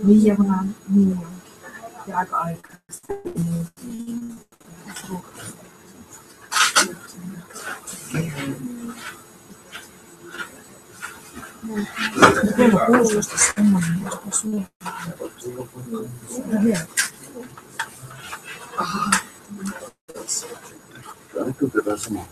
Niin, kun on niin ja aika aikaisesti. Kello 16 semmoinen, josta syö. Nyt on tätä samaa.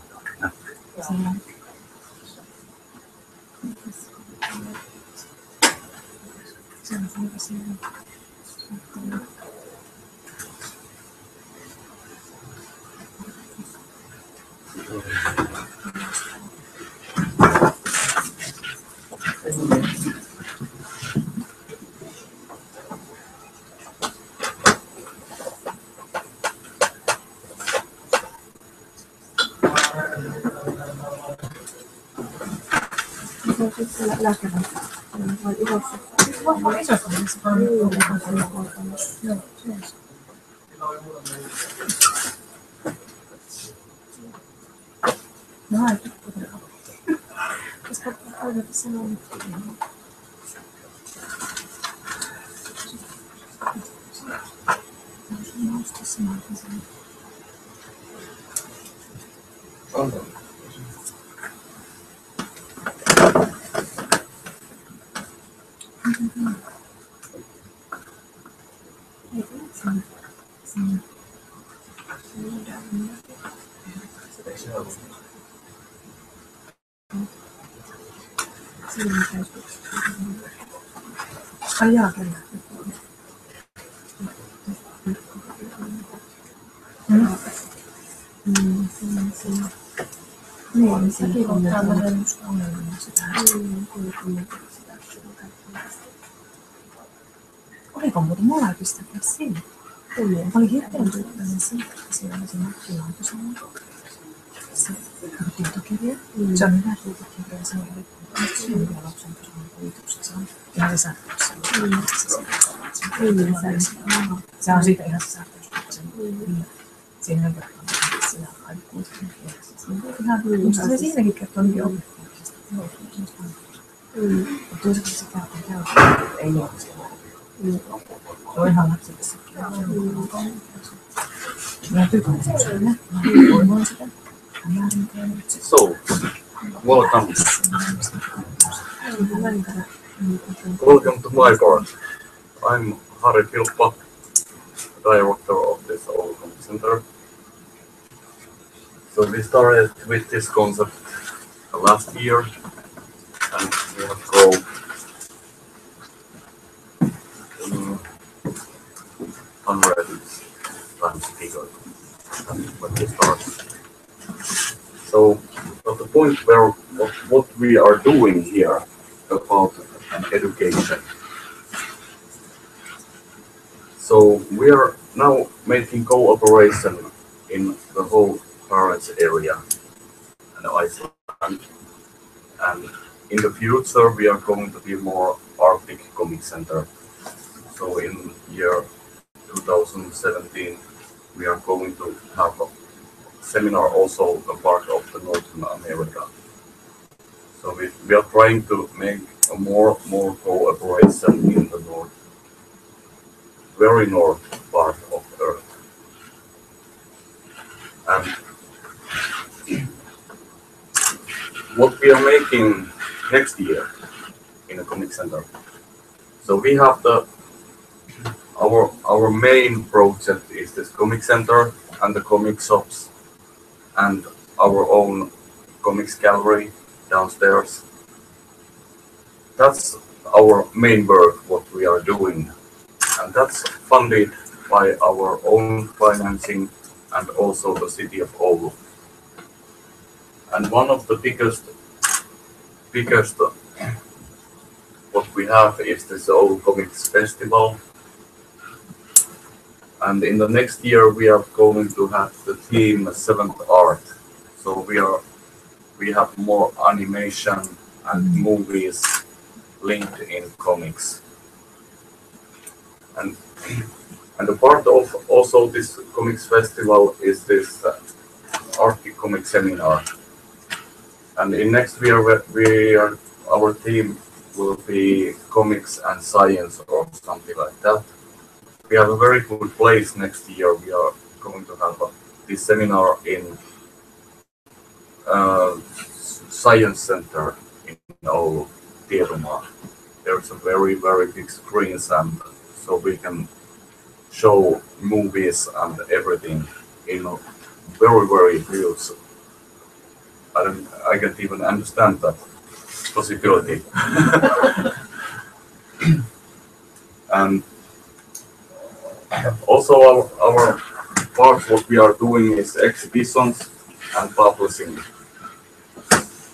Lääkärän vai isossa? Varmaan isossa missä vaan joo, se. No ai tukkutelma. Koska päivät sanoo nyt. Ai jaa, kyllä. Niin, sekin on tämmöinen ongelma sitä. Oliko muuten molemmista siinä? Mä olin hirveän tyytyväinen siitä, että siellä oli se nakkilampusana. Se tietokirja. Se on hyvä tietokirja. Se on hyvä lapsen tasolla kuvitukset. Se on ihan lisättyessä. Se on siitä ihan sisältöistä. Siinä on kertoo, että siinä on aikuisten kielessä. Ihan hyvin. Mutta se siinäkin kertoo niinkin opettajista. Mutta toisaalta se kertoo käytetään, että ei ole siellä. Se on ihan lapsille sekin. Mä tykkään sen. Mä sitä. So, welcome. Welcome to my board. I'm Harri Pilppa, director of this Oulu Center. So we started with this concept last year, and we have grown hundreds times bigger than when we started. So, at the point where what we are doing here about education. So we are now making cooperation in the whole parents area and Iceland. And in the future we are going to be more Arctic Comic Center. So in year 2017 we are going to have a seminar also a part of the Northern America. So we are trying to make a more cooperation in the north, very north part of Earth. And what we are making next year in a comic center. So we have our main project is this comic center and the comic shops and our own comics gallery downstairs. That's our main work, what we are doing, and that's funded by our own financing and also the city of Oulu. And one of the biggest what we have is this Oulu Comics Festival. And in the next year we are going to have the theme Seventh Art. So we have more animation and movies linked in comics. And a part of also this comics festival is this Arctic Comic Seminar. And in next year our theme will be comics and science or something like that. We have a very good place next year. We are going to have this seminar in Science Center in Oulu, Tiedomaa. There's a very, very big screens, and so we can show movies and everything in a very, very huge. I can't even understand that possibility. And also our part what we are doing is exhibitions and publishing.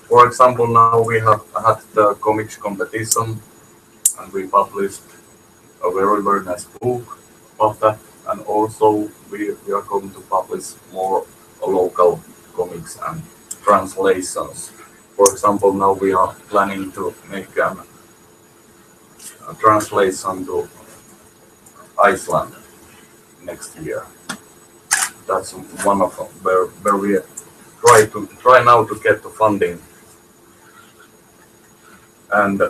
For example, now we have had the comics competition and we published a very, very nice book of that. And also we are going to publish more local comics and translations. For example, now we are planning to make a translation to Iceland next year. That's one of them where we try now to get the funding. And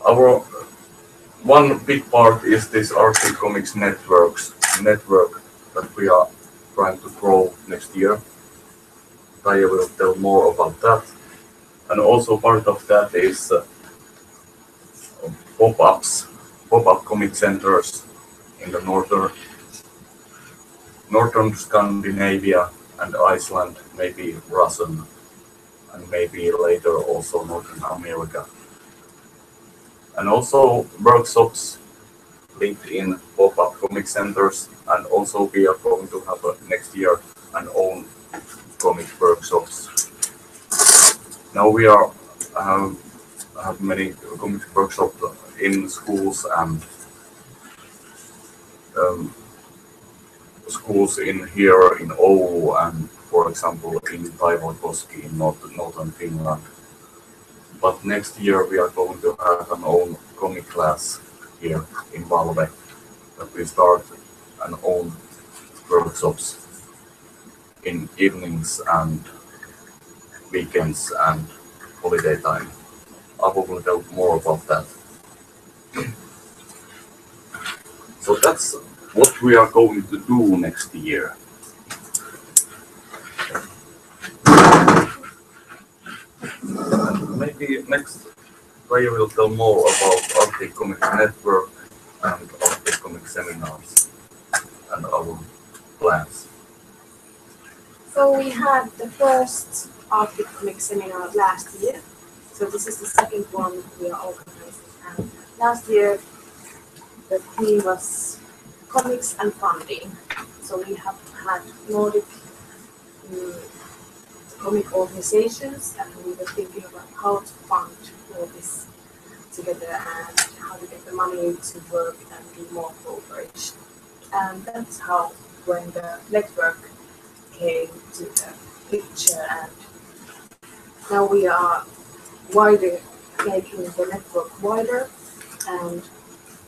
our one big part is this Arctic Comics network that we are trying to grow next year. Taija will tell more about that. And also part of that is pop-up comic centers in the northern Scandinavia and Iceland, maybe Russian, and maybe later also Northern America. And also workshops linked in pop-up comic centers, and also we are going to have next year an own comic workshops. Now we are have many comic workshops in schools and schools in here in Oulu and, for example, in Taivalkoski in northern Finland. But next year we are going to have an own comic class here in Valve, that we start an own workshops in evenings and weekends and holiday time. I will tell more about that. So that's what we are going to do next year. And maybe next Taija will tell more about Arctic Comics Network and Arctic Comics Seminars and our plans. So we had the first Arctic Comic Seminar last year. So this is the second one we are organizing. And last year the theme was comics and funding. So we have had Nordic comic organizations, and we were thinking about how to fund all this together and how to get the money to work and do more cooperation. And that's how, when the network came to the picture, and now we are making the network wider and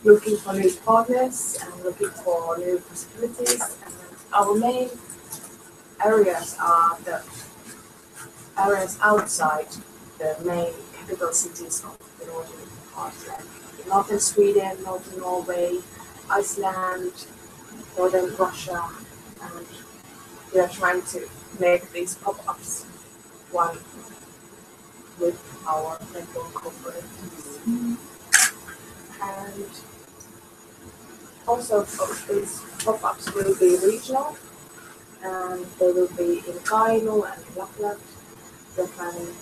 looking for new partners and looking for new possibilities. And our main areas are the areas outside the main capital cities of the northern part, like northern Sweden, northern Norway, Iceland, northern Russia, and we are trying to make these pop-ups one with our network cooperatives. And also these pop-ups will be regional, and they will be in Kainuu and Lapland. We're planning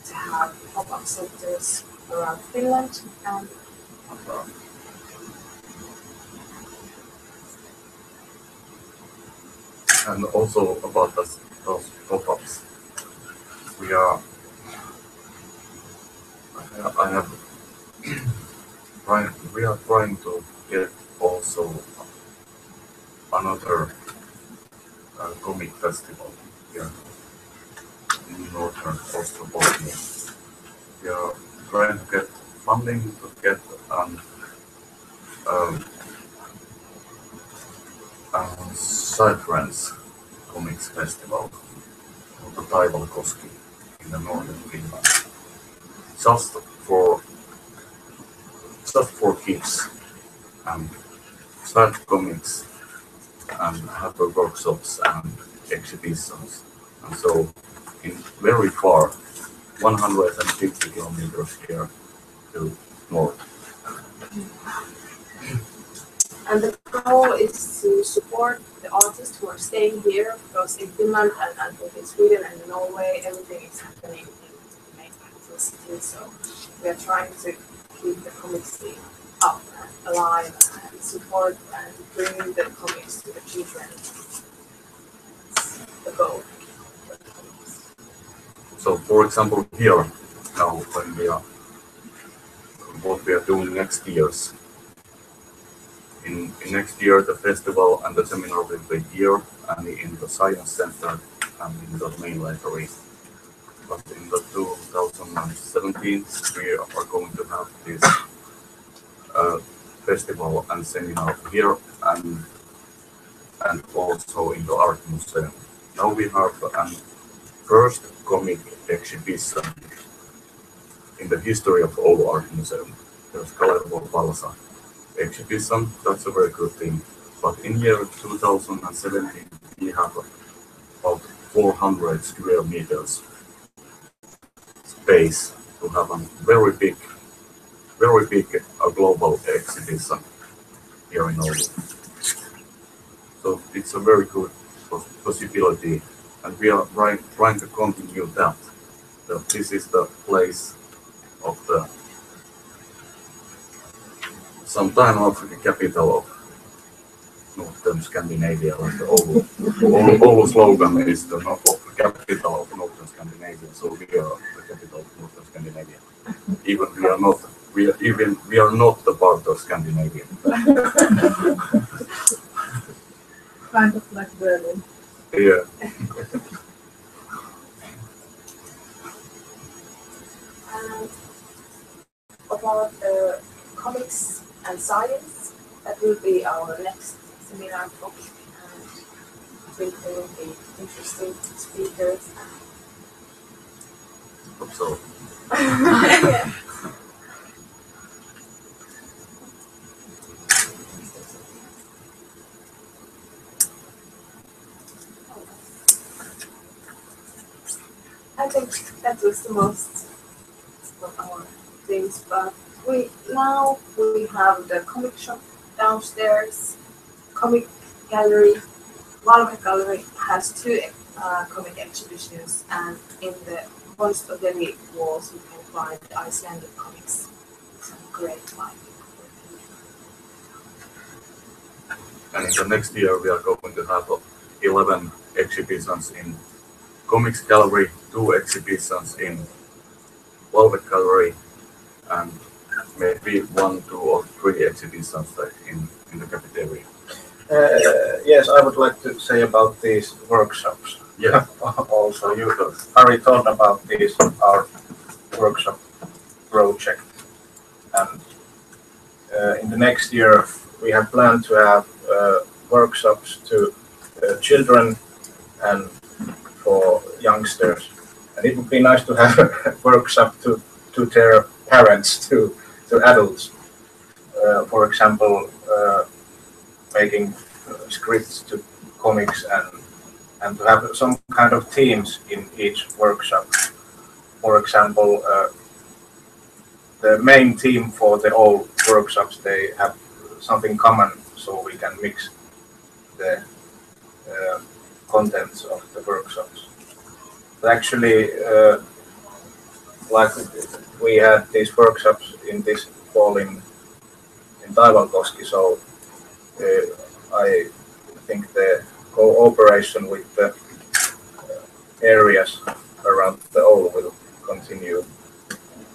to have pop-up centers around Finland and abroad. And also about those pop-ups, we are I have we are trying to get also another comic festival here in northern Ostrobothnia. We are trying to get funding to get um, Side Comics Festival on the Taivalkoski in the northern Finland. Just for kids and side comics and have workshops and exhibitions. And so in very far, 150 kilometers here to north. And the goal is to support the artists who are staying here, because in Finland and in Sweden and in Norway, everything is happening in the main capital city. So we are trying to keep the comic scene up and alive and support and bring the comics to the children. That's the goal. So for example here, now when what we are doing next years. In next year, the festival and the seminar will be here and in the Science Center and in the main library. But in the 2017, we are going to have this festival and seminar here and also in the art museum. Now we have a first comic exhibition in the history of Oulu Art Museum. There's Kalervo Balsa exhibition. That's a very good thing. But in year 2017, we have about 400 square meters space to have a very big global exhibition here in Oulu. So it's a very good possibility, and we are trying to continue that. That this is the place of the sometime of the capital of Northern Scandinavia, like the Oulu slogan is the capital of Northern Scandinavia. So we are the capital of Northern Scandinavia. Even we are not the part of Scandinavia. Kind of like Berlin. Yeah. And about comics and science, that will be our next seminar topic, and I think there will be interesting speakers. Hope so. Yeah. I think that was the most of our things, but we have the comic shop downstairs, comic gallery. Valve Gallery has two comic exhibitions, and in the most of the walls you can find the Icelandic comics. It's a great find. And in the next year, we are going to have 11 exhibitions in Comics Gallery, 2 exhibitions in Valve Gallery, and maybe 1, 2, or 3 exhibitions in the cafeteria. Yes, I would like to say about these workshops. Yeah. Also, you already thought about this, our workshop project. And in the next year, we have planned to have workshops to children and for youngsters. And it would be nice to have a workshop to their parents, to adults. For example, making scripts to comics and to have some kind of themes in each workshop. For example, the main theme for the all workshops, they have something common, so we can mix the contents of the workshops. But actually, like we had these workshops in this fall in Taivalkoski, so I think the cooperation with the areas around the Oulu will continue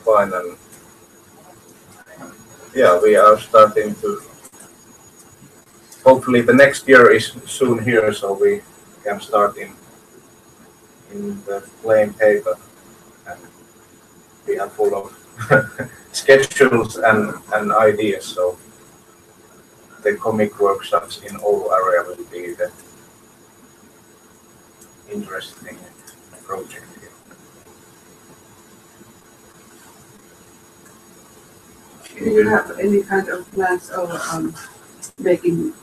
fine. And yeah, we are starting to. Hopefully, the next year is soon here, so we can start in the plain paper, and we are full of schedules and ideas. So the comic workshops in Oulu area will be the interesting project here. Do you have any kind of plans of making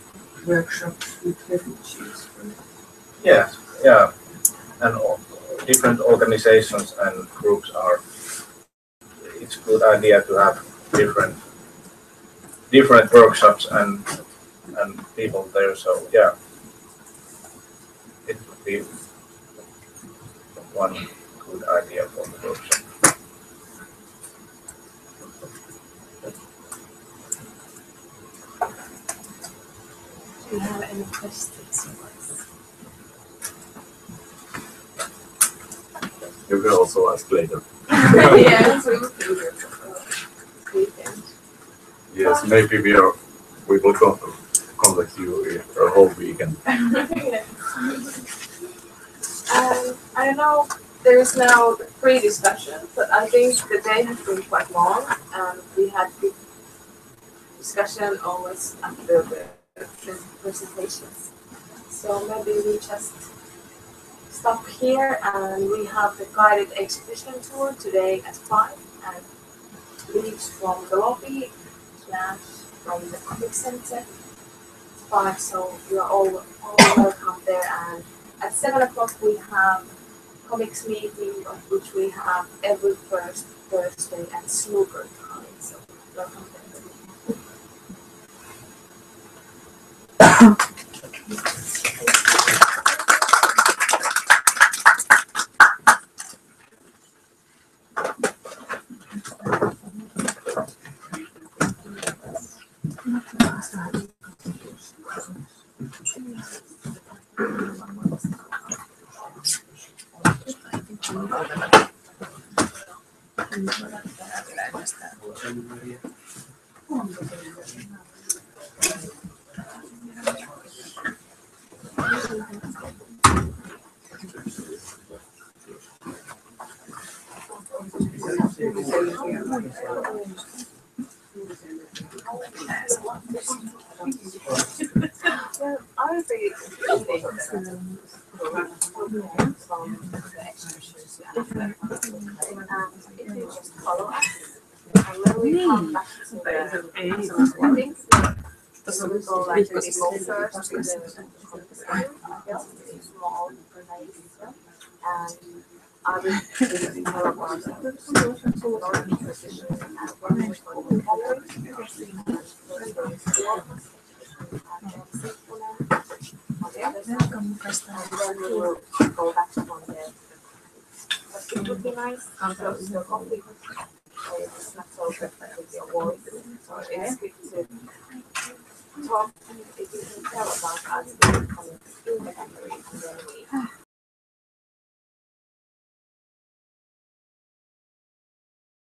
workshops with refugees? Yes, yeah, and different organizations and groups are. It's a good idea to have different workshops and people there. So yeah, it would be one good idea for the workshop. Do you have any questions? You can also ask later. Yes, we will do it weekend. Yes, maybe we will contact you a whole weekend. I know there is now pre-discussion, but I think the day has been quite long, and we had good discussion always after the presentations. So maybe we just stop here, and we have the guided exhibition tour today at 5, and leaves from the lobby / from the comic center. 5, so you are all welcome there. And at 7 o'clock we have comics meeting, of which we have every first Thursday at snooker time. So welcome there. Well, I will be reading from the exhibitions and if you just follow us, and when we come back to the I think we will go like we go first to the small place, and I will tell about the position and what we for the gallery. On the other side, and then we will go back on there. But it would be nice to close the coffee. It's not so perfect with your voice, so it's good to talk. If you can tell about us, we can come in the gallery, and then we